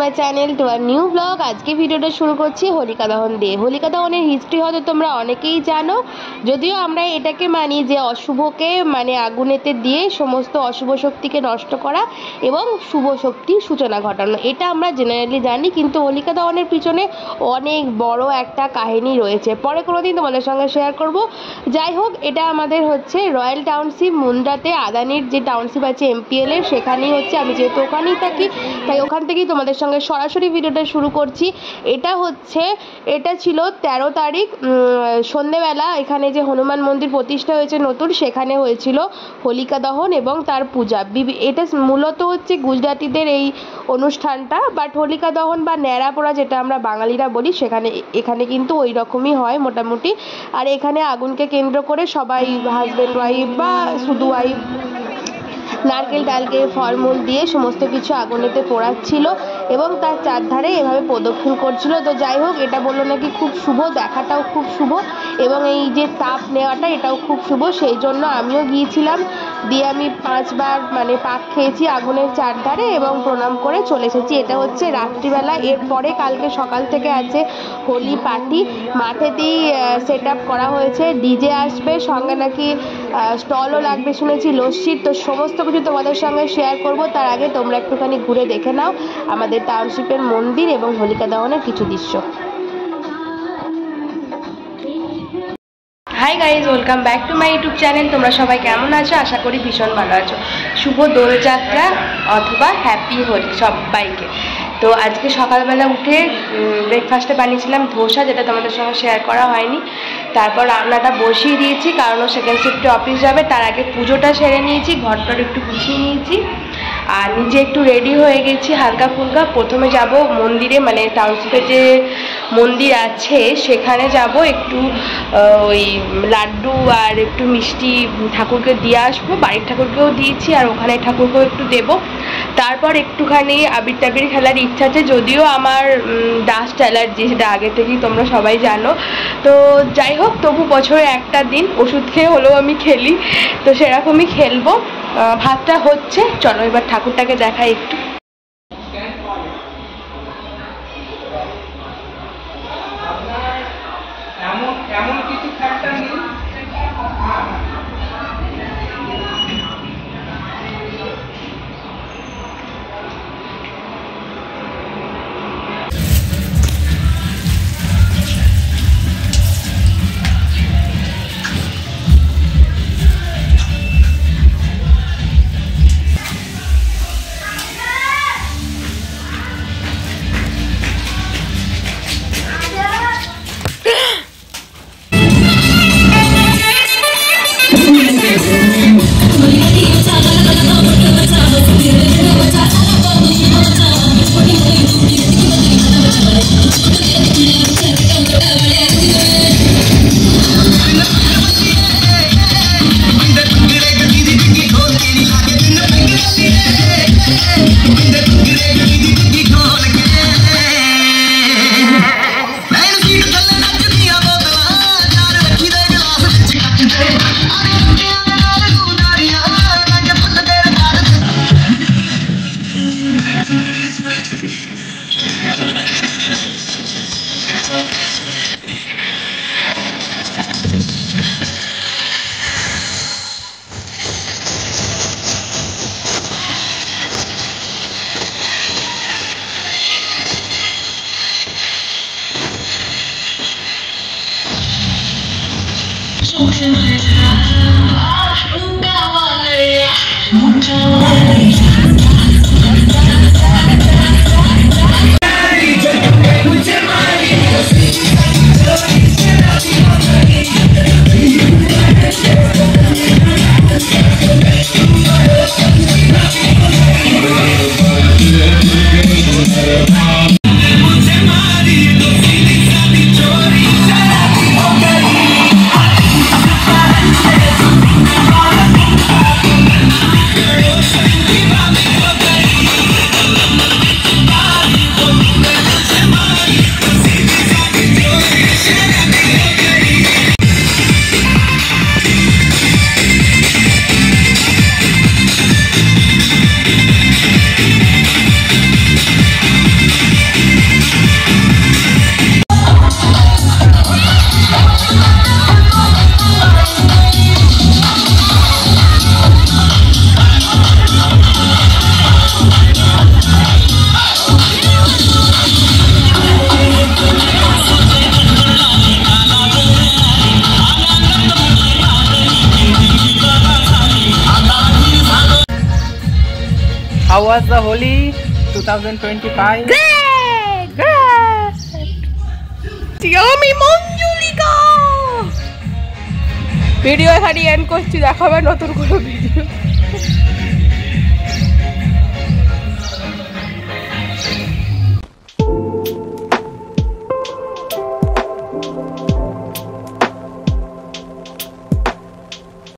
My channel to our new blog. আজকে ভিডিওটা শুরু করছি হোলিকা দহন দিয়ে। হোলিকা দহনের হিস্ট্রি হয়তো তোমরা অনেকেই জানো, যদিও আমরা এটাকে মানি যে অশুভকে মানে আগুনেতে দিয়ে সমস্ত অশুভ শক্তিকে নষ্ট করা এবং শুভ শক্তির সূচনা ঘটানো, এটা আমরা জেনারেলি জানি। কিন্তু হোলিকা দহনের পিছনে অনেক বড় একটা কাহিনী রয়েছে, পরে কোনোদিন তোমাদের সঙ্গে শেয়ার করব। যাই হোক, এটা আমাদের হচ্ছে রয়্যাল টাউনশিপ মুন্দ্রাতে, আদানির যে টাউনশিপ আছে MPL এর, সেখানেই হচ্ছে। আমি যেহেতু ওখানেই থাকি তাই ওখান থেকেই তোমাদের সঙ্গে সরাসরি ভিডিওটা শুরু করছি। এটা ছিল 13 তারিখ সন্ধেবেলা। এখানে যে হনুমান মন্দির প্রতিষ্ঠা হয়েছে নতুন, সেখানে হয়েছিল হোলিকা দহন এবং তার পূজা। এটা মূলত হচ্ছে গুজরাটিদের এই অনুষ্ঠানটা, বাট হোলিকা দহন বা ন্যাড়া পোড়া যেটা আমরা বাঙালিরা বলি, এখানে কিন্তু ওই রকমই হয় মোটামুটি। আর এখানে আগুনকে কেন্দ্র করে সবাই হাজব্যান্ড ওয়াইফ বা শুধু ওয়াইফ নারকেল ডালকে ফলমূল দিয়ে সমস্ত কিছু আগুনেতে পোড়াচ্ছিল এবং তার চারধারে এভাবে প্রদক্ষিণ করছিল। তো যাই হোক, এটা বললো নাকি খুব শুভ, দেখাটাও খুব শুভ এবং এই যে তাপ নেওয়াটা এটাও খুব শুভ। সেই জন্য আমিও গিয়েছিলাম, দিয়ে আমি 5 বার মানে পাক খেয়েছি আগুনের চারধারে এবং প্রণাম করে চলে এসেছি। এটা হচ্ছে রাত্রিবেলা। এরপরে কালকে সকাল থেকে আছে হোলি পার্টি, মাঠেতেই সেট আপ করা হয়েছে। ডিজে আসবে, সঙ্গে নাকি স্টলও লাগবে শুনেছি, লস্যির। তো সমস্ত কিছু তোমাদের সঙ্গে শেয়ার করব। তার আগে তোমরা একটুখানি ঘুরে দেখে নাও আমাদের টাউনশিপের মন্দির এবং হোলিকা দহনের কিছু দৃশ্য। Hi guys, welcome back to my YouTube channel. তোমরা সবাই কেমন আছো? আশা করি ভীষণ ভালো আছো। শুভ দোলযাত্রা অথবা হ্যাপি হোলি সবাইকে। তো আজকে সকালবেলা উঠে ব্রেকফাস্টে বানিয়েছিলাম ধোসা, যেটা তোমাদের সঙ্গে শেয়ার করা হয়নি। তারপর রান্নাটা বসিয়ে দিয়েছি, কারণ সেকেন্ড শিফটে অফিস যাবে। তার আগে পুজোটা সেরে নিয়েছি, ঘরটার একটু গুছিয়ে নিয়েছি আর নিজে একটু রেডি হয়ে গেছি হালকা ফুলকা। প্রথমে যাব মন্দিরে, মানে টাউনশিপে যে মন্দির আছে সেখানে যাব, একটু ওই লাড্ডু আর একটু মিষ্টি ঠাকুরকে দিয়ে আসবো। বাড়ির ঠাকুরকেও দিয়েছি আর ওখানে ঠাকুরকেও একটু দেবো। তারপর একটুখানি আবির টাবির খেলার ইচ্ছা আছে, যদিও আমার ডাস্ট অ্যালার্জি, সেটা আগে থেকেই তোমরা সবাই জানো। তো যাই হোক, তবু বছরে একটা দিন ওষুধ খেয়ে হলেও আমি খেলি, তো সেরকমই খেলবো। ভাতটা হচ্ছে, চলো এবার ঠাকুরটাকে দেখাই একটু। এমন কিছু ফ্যাক্টর নেই। How was the Holi 2025? Great! আমি মঞ্জুলিকা ভিডিও এখানে এন্ড করছি, দেখাবে নতুন কোনো ভিডিও।